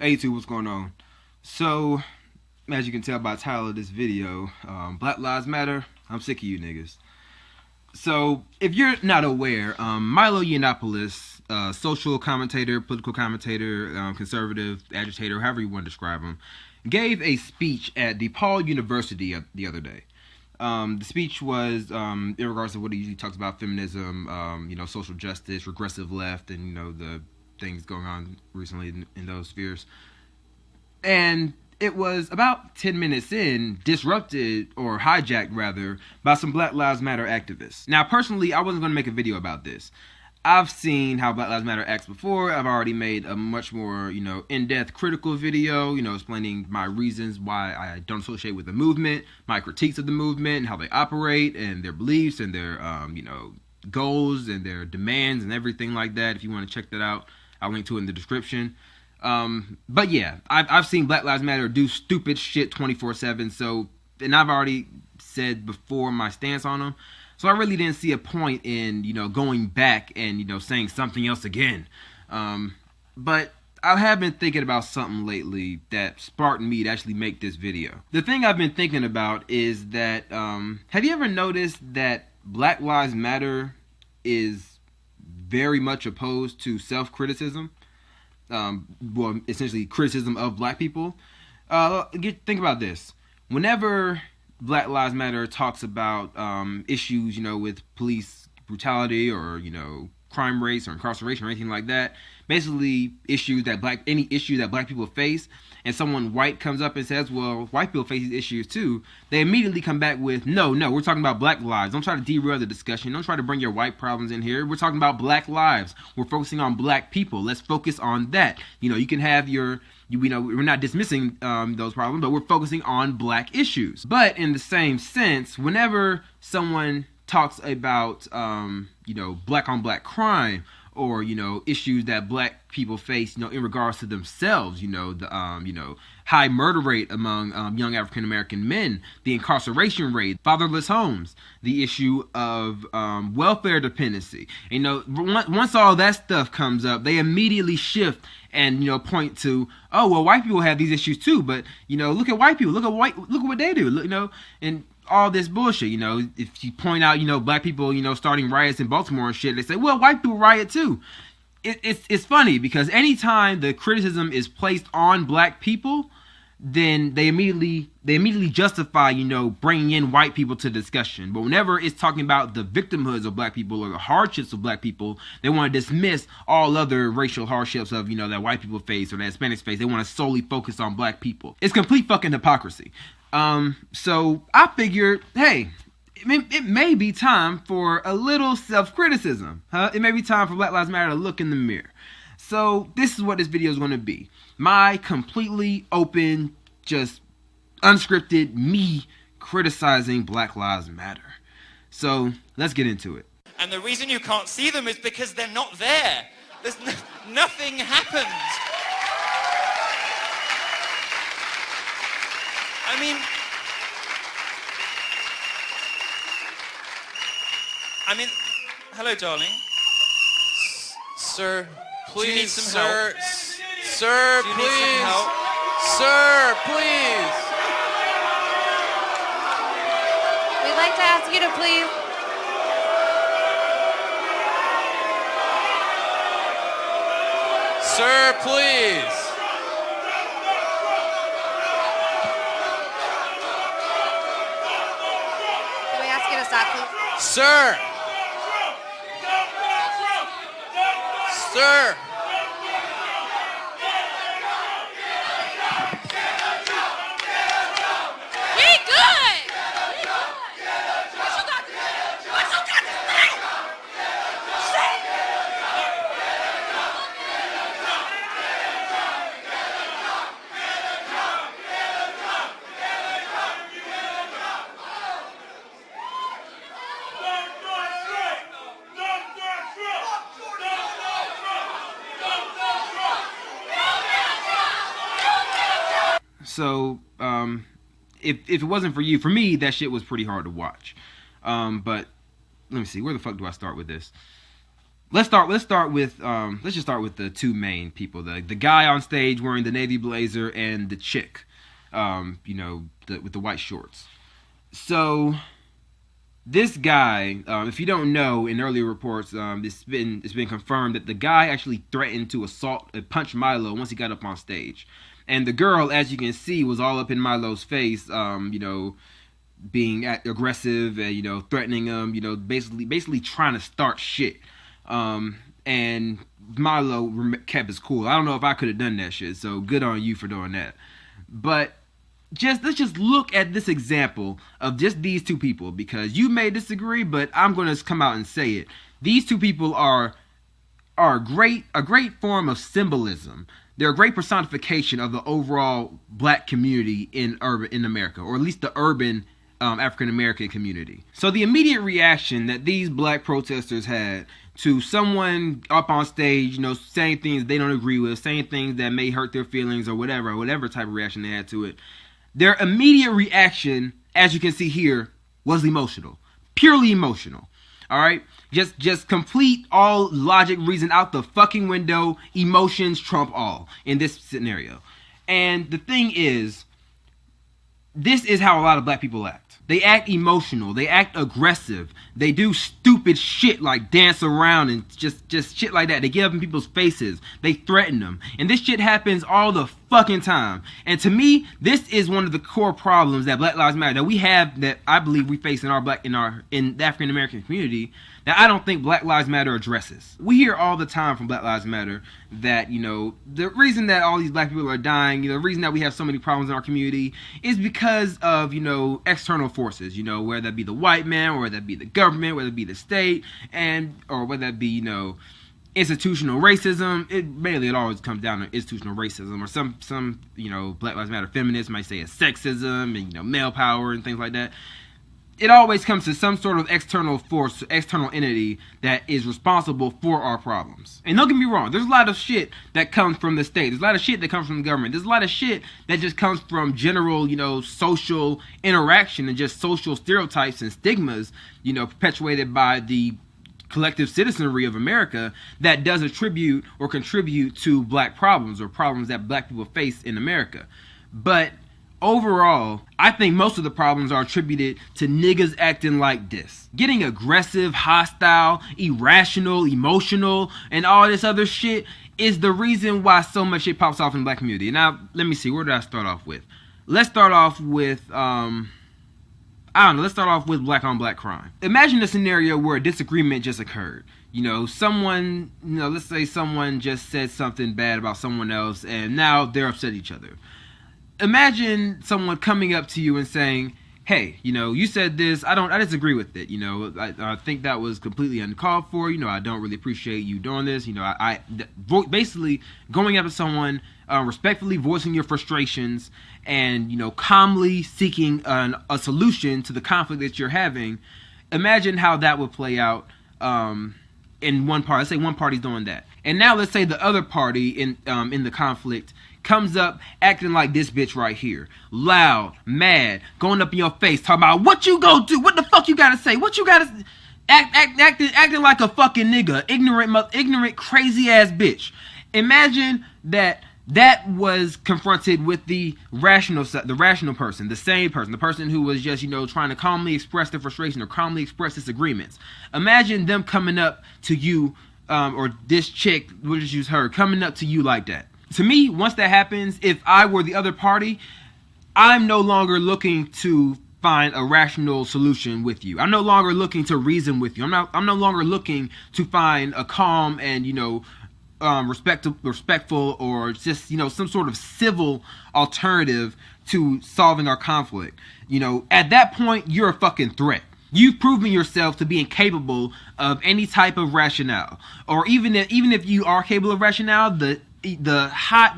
Hey YouTube, what's going on? So, as you can tell by the title of this video, Black Lives Matter, I'm sick of you niggas. So, if you're not aware, Milo Yiannopoulos, social commentator, political commentator, conservative agitator, however you want to describe him, gave a speech at DePaul University the other day. The speech was in regards to what he usually talks about: feminism, social justice, regressive left, and the things going on recently in those spheres. And it was about 10 minutes in, disrupted, or hijacked rather, by some Black Lives Matter activists. Now, personally, I wasn't going to make a video about this. I've seen how Black Lives Matter acts before. I've already made a much more, in-depth critical video, explaining my reasons why I don't associate with the movement, my critiques of the movement, and how they operate, and their beliefs, and their, goals, and their demands, and everything like that. If you want to check that out, I'll link to it in the description. But yeah, I've seen Black Lives Matter do stupid shit 24/7. So, and I've already said before my stance on them. So I really didn't see a point in, going back and, saying something else again. But I have been thinking about something lately that sparked me to actually make this video. The thing I've been thinking about is that, have you ever noticed that Black Lives Matter is very much opposed to self-criticism? Well, essentially criticism of black people. Think about this. Whenever Black Lives Matter talks about issues, with police brutality or, crime rates or incarceration or anything like that, basically any issue that black people face, and someone white comes up and says, well, white people face these issues too, they immediately come back with, no, we're talking about black lives. Don't try to derail the discussion. Don't try to bring your white problems in here. We're talking about black lives. We're focusing on black people. Let's focus on that. You can have we're not dismissing those problems, but we're focusing on black issues. But in the same sense, whenever someone talks about, black on black crime, or, issues that black people face, in regards to themselves, the high murder rate among young African American men, the incarceration rate, fatherless homes, the issue of welfare dependency. Once all that stuff comes up, they immediately shift and point to, oh well, white people have these issues too, but look at white people, look at what they do, and all this bullshit. If you point out, black people, starting riots in Baltimore and shit, they say, well, white people riot too. It's funny because anytime the criticism is placed on black people, then they immediately justify, bringing in white people to discussion. But whenever it's talking about the victimhoods of black people or the hardships of black people, they want to dismiss all other racial hardships of, that white people face or that Hispanics face. They want to solely focus on black people. It's complete fucking hypocrisy. So I figured, hey, it may be time for a little self-criticism, huh? It may be time for Black Lives Matter to look in the mirror. So this is what this video is going to be. My completely open, just unscripted me criticizing Black Lives Matter. So let's get into it. And the reason you can't see them is because they're not there. Nothing happened. I mean, hello, darling. Sir, please, do you need some help? Sir, do you please. Need some help? Sir, please. We'd like to ask you to please. Sir, please. Can we ask you to stop, please? Sir. Sir. We good! So, if it wasn't for you, for me, that shit was pretty hard to watch. But let me see, where the fuck do I start with this? Let's just start with the two main people, the guy on stage wearing the navy blazer and the chick, with the white shorts. So this guy, if you don't know, in earlier reports, it's been confirmed that the guy actually threatened to punch Milo once he got up on stage, and the girl, as you can see, was all up in Milo's face, being aggressive and threatening him, basically trying to start shit. And Milo kept his cool. I don't know if I could have done that shit, so good on you for doing that. But let's just look at this example of just these two people, because you may disagree, but I'm going to come out and say it. These two people are a great form of symbolism. They're a great personification of the overall black community in America, or at least the urban African American community. So the immediate reaction that these black protesters had to someone up on stage, saying things they don't agree with, saying things that may hurt their feelings or whatever type of reaction they had to it, their immediate reaction, as you can see here, was emotional. Purely emotional. All right? Just complete all logic, reason out the fucking window. Emotions trump all in this scenario. And the thing is, this is how a lot of black people act. They act emotional. They act aggressive. They do stupid shit like dance around and just shit like that. They get up in people's faces. They threaten them. And this shit happens all the fucking time. And to me, this is one of the core problems that Black Lives Matter, that we have, that I believe we face in the African American community, that I don't think Black Lives Matter addresses. We hear all the time from Black Lives Matter that, the reason that all these black people are dying, the reason that we have so many problems in our community is because of, external forces, whether that be the white man, or whether that be the government, whether it be the state, or whether that be, institutional racism. It always comes down to institutional racism, or some Black Lives Matter feminists might say it's sexism and, male power and things like that. It always comes to some sort of external force, external entity that is responsible for our problems. And don't get me wrong, there's a lot of shit that comes from the state. There's a lot of shit that comes from the government. There's a lot of shit that just comes from general, social interaction and just social stereotypes and stigmas, perpetuated by the collective citizenry of America that does attribute or contribute to black problems, or problems that black people face in America. But overall, I think most of the problems are attributed to niggas acting like this. Getting aggressive, hostile, irrational, emotional, and all this other shit is the reason why so much shit pops off in the black community. Now, let me see, where did I start off with? Let's start off with, let's start off with black on black crime. Imagine a scenario where a disagreement just occurred. Someone, let's say someone just said something bad about someone else, and now they're upset at each other. Imagine someone coming up to you and saying, hey, you said this, I disagree with it, I think that was completely uncalled for, I don't really appreciate you doing this, basically going up to someone, respectfully voicing your frustrations, and, calmly seeking a solution to the conflict that you're having. Imagine how that would play out in one party. Let's say one party's doing that. And now let's say the other party in the conflict comes up acting like this bitch right here. Loud, mad, going up in your face, talking about what you go do, what the fuck you gotta say, what you gotta acting like a fucking nigga, ignorant, crazy ass bitch. Imagine that was confronted with the rational person, the sane person, the person who was just, trying to calmly express their frustration or calmly express disagreements. Imagine them coming up to you, or this chick, we'll just use her, coming up to you like that. To me, once that happens, if I were the other party, I'm no longer looking to find a rational solution with you. I'm no longer looking to reason with you. I'm no longer looking to find a calm and, respectful or just, some sort of civil alternative to solving our conflict. At that point, you're a fucking threat. You've proven yourself to be incapable of any type of rationale. Or even if you are capable of rationale, the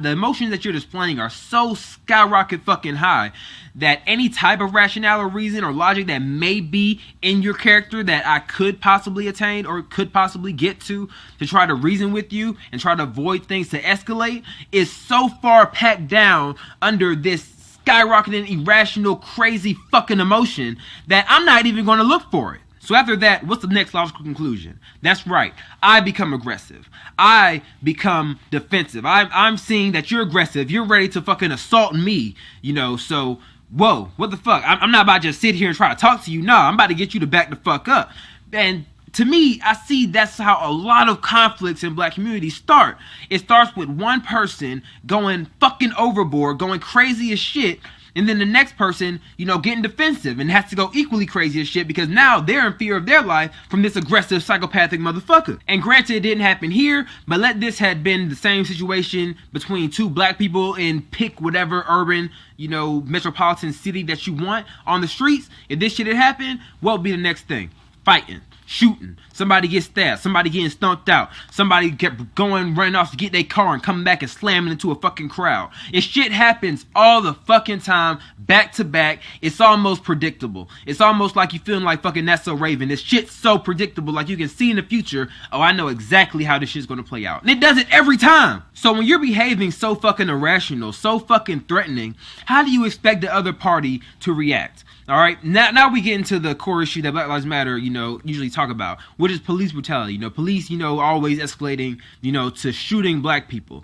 emotions that you're displaying are so skyrocket fucking high that any type of rationale or reason or logic that may be in your character that I could possibly attain or could possibly get to try to reason with you and try to avoid things to escalate is so far packed down under this skyrocketing, irrational, crazy fucking emotion that I'm not even going to look for it. So after that, what's the next logical conclusion? That's right. I become aggressive. I become defensive. I'm seeing that you're aggressive. You're ready to fucking assault me, you know, so, whoa, what the fuck? I'm not about to just sit here and try to talk to you. No, I'm about to get you to back the fuck up. And to me, I see that's how a lot of conflicts in black communities start. It starts with one person going fucking overboard, going crazy as shit, and then the next person, you know, getting defensive and has to go equally crazy as shit because now they're in fear of their life from this aggressive psychopathic motherfucker. And granted, it didn't happen here, but let this had been the same situation between two black people in pick whatever urban, you know, metropolitan city that you want on the streets. If this shit had happened, what would be the next thing? Fighting. Shooting, somebody gets stabbed, somebody getting stumped out, somebody kept going, running off to get their car and coming back and slamming into a fucking crowd. If shit happens all the fucking time, back to back, it's almost predictable. It's almost like you feeling like fucking That's So Raven. This shit's so predictable, like you can see in the future, oh, I know exactly how this shit's gonna play out. And it does it every time. So when you're behaving so fucking irrational, so fucking threatening, how do you expect the other party to react? All right, now we get into the core issue that Black Lives Matter, you know, usually talk about, which is police brutality. You know, police, you know, always escalating, you know, to shooting black people.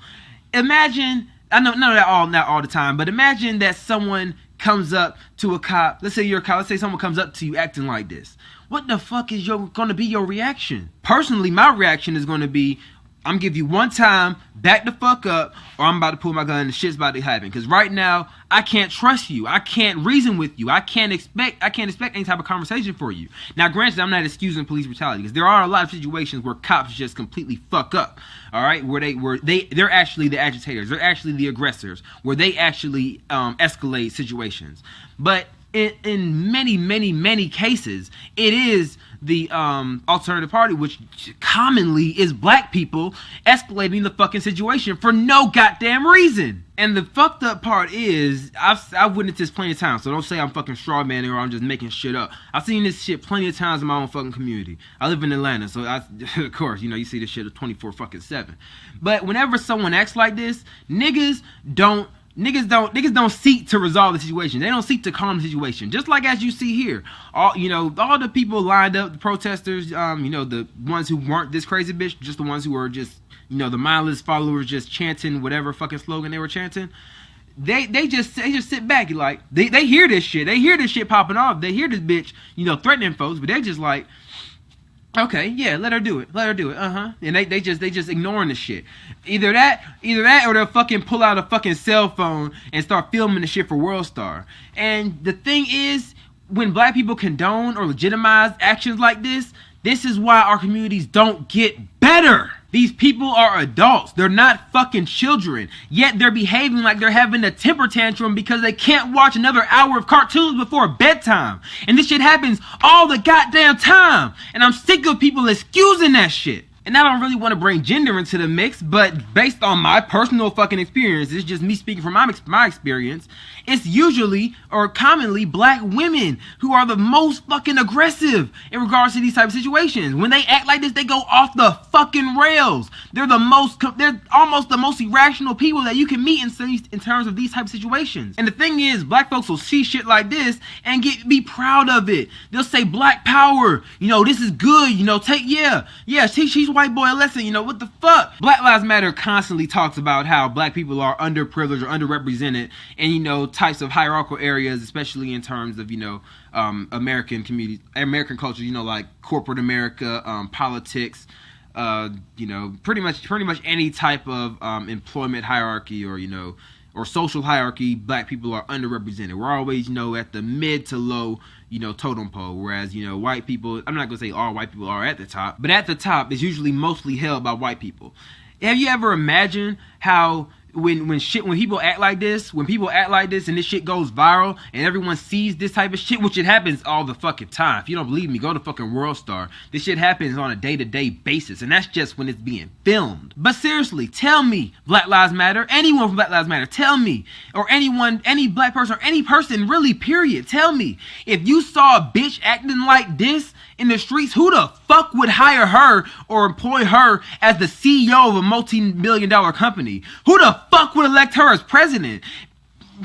Imagine, I know not all the time, but imagine that someone comes up to a cop. Let's say you're a cop. Let's say someone comes up to you acting like this. What the fuck is going to be your reaction? Personally, my reaction is going to be, I'm giving you one time, back the fuck up, or I'm about to pull my gun and shit's about to happen. Because right now, I can't trust you. I can't reason with you. I can't expect any type of conversation for you. Now, granted, I'm not excusing police brutality because there are a lot of situations where cops just completely fuck up. All right, where they're actually the agitators. They're actually the aggressors. Where they actually escalate situations. But in many cases, it is the alternative party, which commonly is black people escalating the fucking situation for no goddamn reason. And the fucked up part is, I've witnessed this plenty of times, so don't say I'm fucking straw manning or I'm just making shit up. I've seen this shit plenty of times in my own fucking community. I live in Atlanta, so of course, you know, you see this shit 24/7. But whenever someone acts like this, niggas don't seek to resolve the situation. They don't seek to calm the situation. Just like as you see here, all the people lined up, the protesters, you know, the ones who weren't this crazy bitch, just the ones who were just, you know, the mindless followers just chanting whatever fucking slogan they were chanting. They just sit back and like they hear this shit. They hear this shit popping off. They hear this bitch, you know, threatening folks, but they just like, okay, yeah, let her do it. And they just ignoring the shit. Either that, or they'll fucking pull out a fucking cell phone and start filming the shit for WorldStar. And the thing is, when black people condone or legitimize actions like this is why our communities don't get better. These people are adults. They're not fucking children. Yet they're behaving like they're having a temper tantrum because they can't watch another hour of cartoons before bedtime. And this shit happens all the goddamn time. And I'm sick of people excusing that shit. And I don't really want to bring gender into the mix, but based on my personal fucking experience, it's just me speaking from my experience, it's usually or commonly black women who are the most fucking aggressive in regards to these type of situations. When they act like this, they go off the fucking rails. They're almost the most irrational people that you can meet in terms of these type of situations. And the thing is, black folks will see shit like this and be proud of it. They'll say black power, you know, this is good, you know, teach white boy a lesson, you know, what the fuck? Black Lives Matter constantly talks about how black people are underprivileged or underrepresented in, you know, types of hierarchical areas, especially in terms of, you know, American communities, American culture, you know, like corporate America, politics, you know, pretty much any type of employment hierarchy or, you know, or social hierarchy, black people are underrepresented. We're always, you know, at the mid to low, you know, totem pole, whereas, you know, white people, I'm not going to say all white people are at the top, but at the top is usually mostly held by white people. Have you ever imagined how when people act like this and this shit goes viral and everyone sees this type of shit, which it happens all the fucking time. If you don't believe me, go to fucking WorldStar. This shit happens on a day-to-day basis, and that's just when it's being filmed. But seriously, tell me, Black Lives Matter, anyone from Black Lives Matter, tell me, or anyone, any black person, or any person really, period, tell me, if you saw a bitch acting like this in the streets, who the fuck would hire her or employ her as the CEO of a multi-million-dollar company? Who the fuck would elect her as president?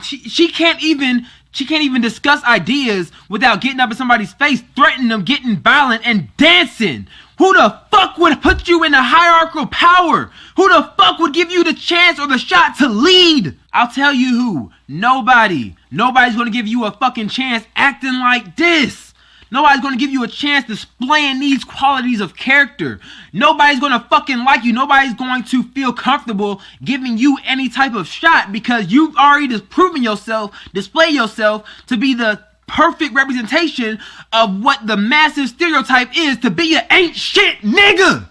She can't even She can't even discuss ideas without getting up in somebody's face, threatening them, getting violent, and dancing. Who the fuck would put you in a hierarchical power? Who the fuck would give you the chance or the shot to lead? I'll tell you who. Nobody. Nobody's gonna give you a fucking chance acting like this. Nobody's going to give you a chance displaying these qualities of character. Nobody's going to fucking like you. Nobody's going to feel comfortable giving you any type of shot because you've already just proven yourself, display yourself to be the perfect representation of what the massive stereotype is to be an ain't shit nigga.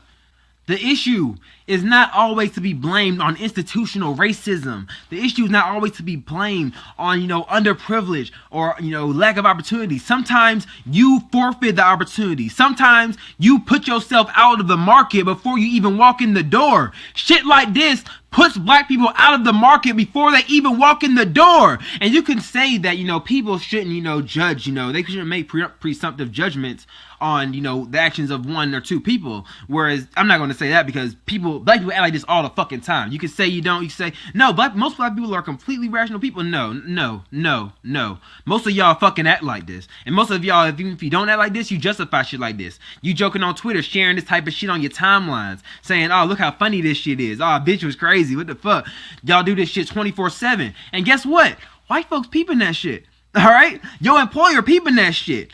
The issue is not always to be blamed on institutional racism. The issue is not always to be blamed on, underprivileged or, lack of opportunity. Sometimes you forfeit the opportunity. Sometimes you put yourself out of the market before you even walk in the door. Shit like this puts black people out of the market before they even walk in the door. And you can say that, people shouldn't, judge, they shouldn't make presumptive judgments on, the actions of one or two people. Whereas, I'm not going to say that because black people act like this all the fucking time. You can say you don't, you can say, no, most black people are completely rational people. No. Most of y'all fucking act like this. And most of y'all, if you don't act like this, you justify shit like this. You joking on Twitter, sharing this type of shit on your timelines, saying, oh, look how funny this shit is. Oh, bitch was crazy. What the fuck? Y'all do this shit 24/7. And guess what? White folks peeping that shit. All right? Your employer peeping that shit.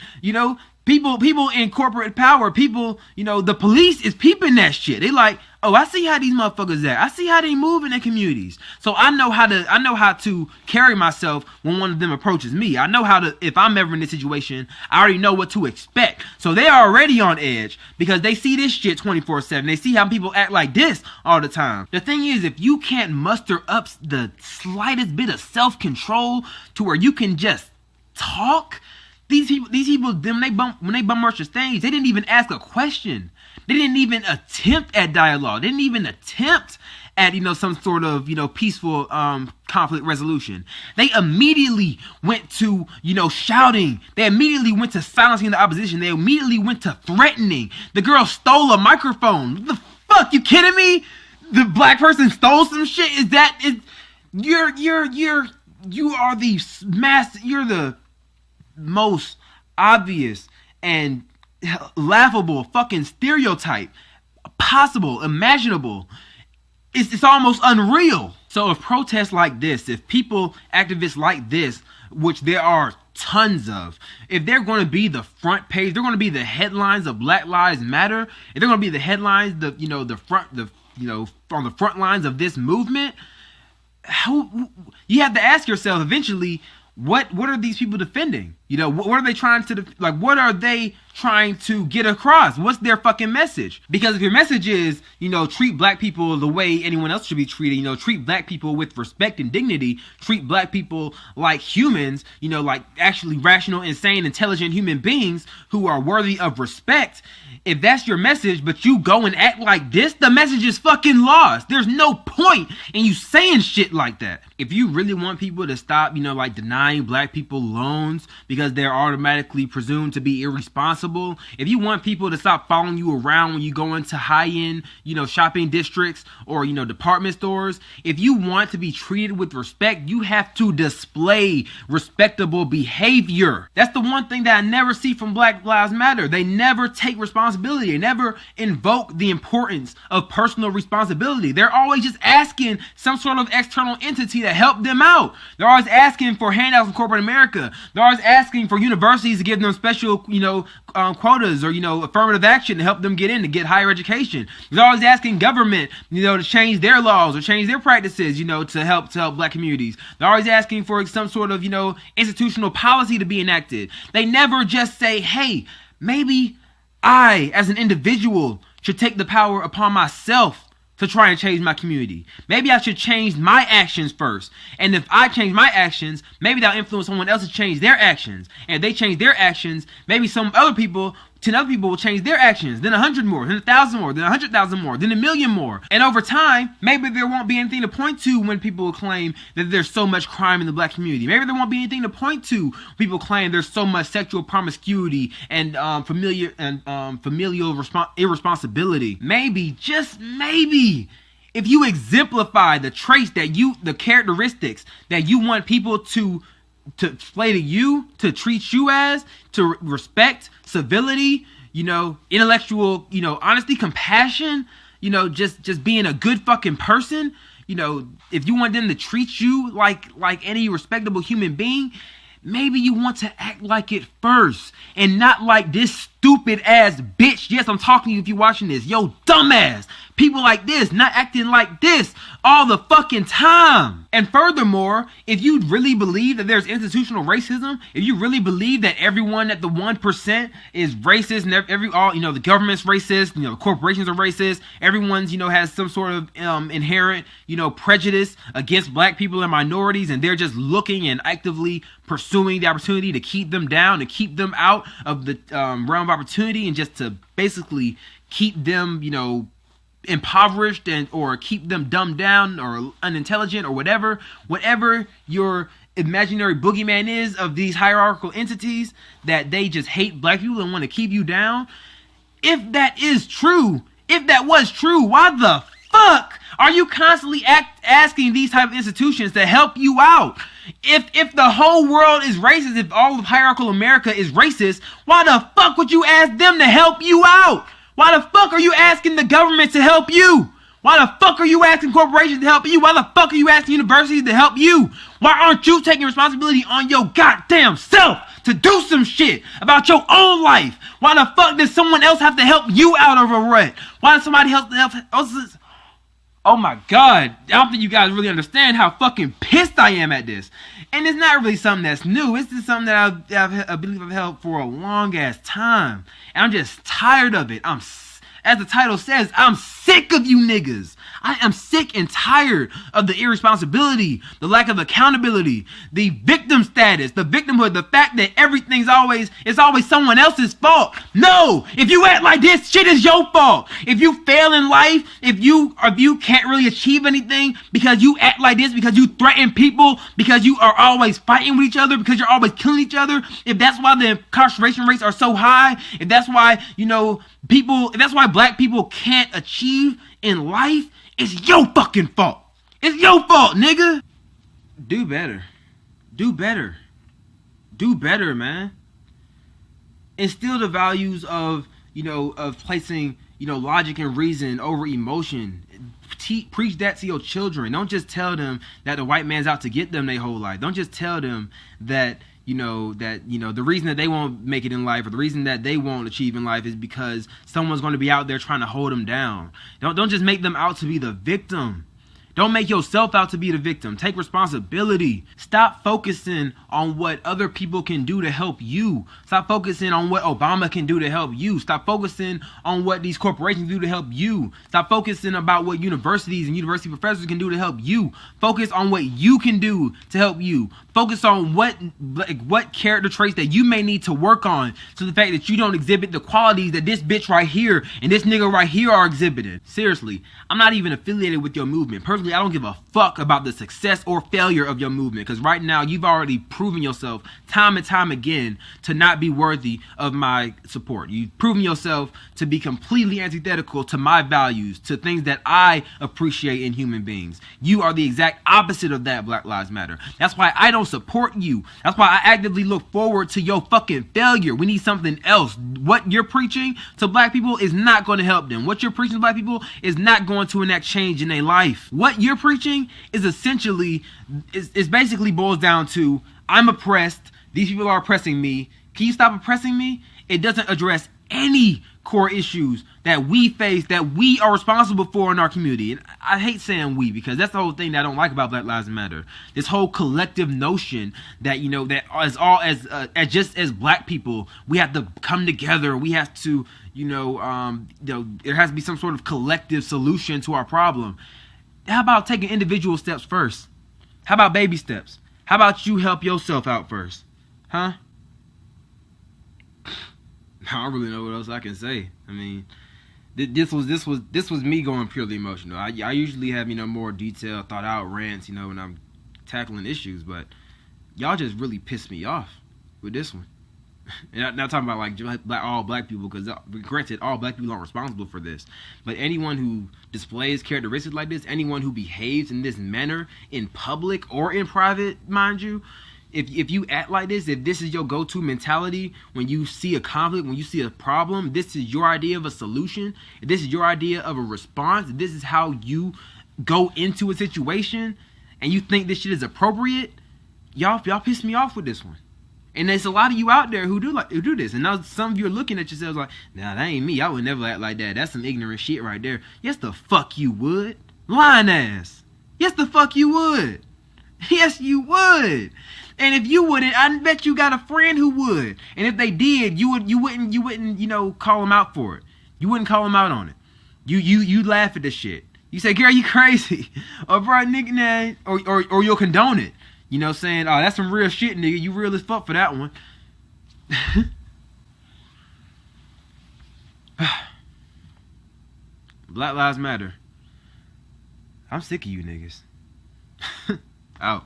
People in corporate power, people, the police is peeping that shit. They like, oh, I see how these motherfuckers act. I see how they move in their communities. So I know how to carry myself when one of them approaches me. I know how to, if I'm ever in this situation, I already know what to expect. So they are already on edge because they see this shit 24/7. They see how people act like this all the time. The thing is, if you can't muster up the slightest bit of self-control to where you can just talk, These people, when they bum rush the stage, they didn't even ask a question. They didn't even attempt at dialogue. They didn't even attempt at, some sort of, peaceful conflict resolution. They immediately went to, shouting. They immediately went to silencing the opposition. They immediately went to threatening. The girl stole a microphone. What the fuck? You kidding me? The black person stole some shit? You're the most obvious and laughable fucking stereotype possible, imaginable. It's almost unreal. So if protests like this, if activists like this, which there are tons of, if they're going to be the front page, they're going to be the headlines of Black Lives Matter, if they're going to be the headlines, on the front lines of this movement, you have to ask yourself eventually, what are these people defending? What are they trying to, what are they trying to get across? What's their fucking message? Because if your message is, treat black people the way anyone else should be treated, treat black people with respect and dignity, treat black people like humans, like actually rational, insane, intelligent human beings who are worthy of respect. If that's your message, but you go and act like this, the message is fucking lost. There's no point in you saying shit like that. If you really want people to stop, denying black people loans because they're automatically presumed to be irresponsible, if you want people to stop following you around when you go into high-end, shopping districts or, department stores, if you want to be treated with respect, you have to display respectable behavior. That's the one thing that I never see from Black Lives Matter. They never take responsibility. They never invoke the importance of personal responsibility. They're always just asking some sort of external entity to help them out. They're always asking for handouts from corporate America. They're always asking for universities to give them special, quotas or, affirmative action to help them get in, to get higher education. They're always asking government, to change their laws or change their practices, to help black communities. They're always asking for some sort of, institutional policy to be enacted. They never just say, hey, maybe I, as an individual, should take the power upon myself to try and change my community. Maybe I should change my actions first. And if I change my actions, maybe that'll influence someone else to change their actions. And if they change their actions, maybe 10 other people will change their actions. Then 100 more, then 1,000 more, then 100,000 more, then 1,000,000 more. And over time, maybe there won't be anything to point to when people claim that there's so much crime in the black community. Maybe there won't be anything to point to when people claim there's so much sexual promiscuity and familial irresponsibility. Maybe, just maybe, if you exemplify the traits the characteristics that you want people to to display to you, to treat you as, to respect, civility, you know, intellectual, you know, honesty, compassion, you know, just being a good fucking person, you know, if you want them to treat you like any respectable human being, maybe you want to act like it first and not like this stupid ass bitch. Yes, I'm talking to you if you're watching this. Yo, dumbass. People like this, not acting like this all the fucking time. And furthermore, if you really believe that there's institutional racism, if you really believe that everyone at the 1% is racist and the government's racist, you know, the corporations are racist, everyone's, you know, has some sort of inherent, you know, prejudice against black people and minorities, and they're just looking and actively pursuing the opportunity to keep them down, to keep them out of the realm of opportunity, and just to basically keep them, you know, impoverished or keep them dumbed down or unintelligent or whatever your imaginary boogeyman is of these hierarchical entities, that they just hate black people and want to keep you down. If that is true, if that was true, why the fuck are you constantly asking these type of institutions to help you out? If the whole world is racist, if all of hierarchical America is racist, why the fuck would you ask them to help you out? Why the fuck are you asking the government to help you? Why the fuck are you asking corporations to help you? Why the fuck are you asking universities to help you? Why aren't you taking responsibility on your goddamn self to do some shit about your own life? Why the fuck does someone else have to help you out of a rut? Why does somebody else Oh my god, I don't think you guys really understand how fucking pissed I am at this. And it's not really something that's new. It's just something that I believe I've held for a long ass time. And I'm just tired of it. As the title says, I'm sick of you niggas. I am sick and tired of the irresponsibility, the lack of accountability, the victim status, the victimhood, the fact that it's always someone else's fault. No, if you act like this, shit is your fault. If you fail in life, if you can't really achieve anything because you act like this, because you threaten people, because you are always fighting with each other, because you're always killing each other, if that's why the incarceration rates are so high, if that's why, you know, if that's why black people can't achieve in life, it's your fucking fault. It's your fault, nigga. Do better. Do better. Do better, man. Instill the values of, you know, of placing, you know, logic and reason over emotion. Preach that to your children. Don't just tell them that the white man's out to get them their whole life. Don't just tell them that the reason that they won't make it in life, or the reason that they won't achieve in life, is because someone's going to be out there trying to hold them down. Don't just make them out to be the victim. Don't make yourself out to be the victim. Take responsibility. Stop focusing on what other people can do to help you. Stop focusing on what Obama can do to help you. Stop focusing on what these corporations do to help you. Stop focusing about what universities and university professors can do to help you. Focus on what you can do to help you. Focus on what character traits that you may need to work on, so the fact that you don't exhibit the qualities that this bitch right here and this nigga right here are exhibiting. Seriously, I'm not even affiliated with your movement. Personally, I don't give a fuck about the success or failure of your movement, because right now you've already proven yourself time and time again to not be worthy of my support. You've proven yourself to be completely antithetical to my values, to things that I appreciate in human beings. You are the exact opposite of that, Black Lives Matter. That's why I don't support you. That's why I actively look forward to your fucking failure. We need something else. What you're preaching to black people is not going to help them. What you're preaching to black people is not going to enact change in their life. What you're preaching is essentially, is basically boils down to, I'm oppressed, these people are oppressing me, can you stop oppressing me? It doesn't address any core issues that we face, that we are responsible for in our community. And I hate saying we, because that's the whole thing that I don't like about Black Lives Matter. This whole collective notion that, you know, that as just as black people, we have to come together, we have to, there has to be some sort of collective solution to our problem. How about taking individual steps first? How about baby steps? How about you help yourself out first? Huh? I don't really know what else I can say. I mean, this was me going purely emotional. I usually have, more detailed, thought out rants, when I'm tackling issues, but y'all just really pissed me off with this one. And I'm not talking about all black people, because granted, all black people aren't responsible for this. But anyone who displays characteristics like this, anyone who behaves in this manner in public or in private, mind you, if you act like this, if this is your go-to mentality when you see a conflict, when you see a problem, this is your idea of a solution, if this is your idea of a response, if this is how you go into a situation, and you think this shit is appropriate, y'all piss me off with this one. And there's a lot of you out there who do this. And now some of you are looking at yourselves like, nah, that ain't me. I would never act like that. That's some ignorant shit right there. Yes, the fuck you would. Lying ass. Yes, the fuck you would. Yes, you would. And if you wouldn't, I bet you got a friend who would. And if they did, you wouldn't, you know, call them out for it. You wouldn't call them out on it. You laugh at this shit. You say, girl, you crazy. Or bro, nigga, or you'll condone it. You know, saying, oh, that's some real shit, nigga. You real as fuck for that one. Black Lives Matter. I'm sick of you niggas. Out.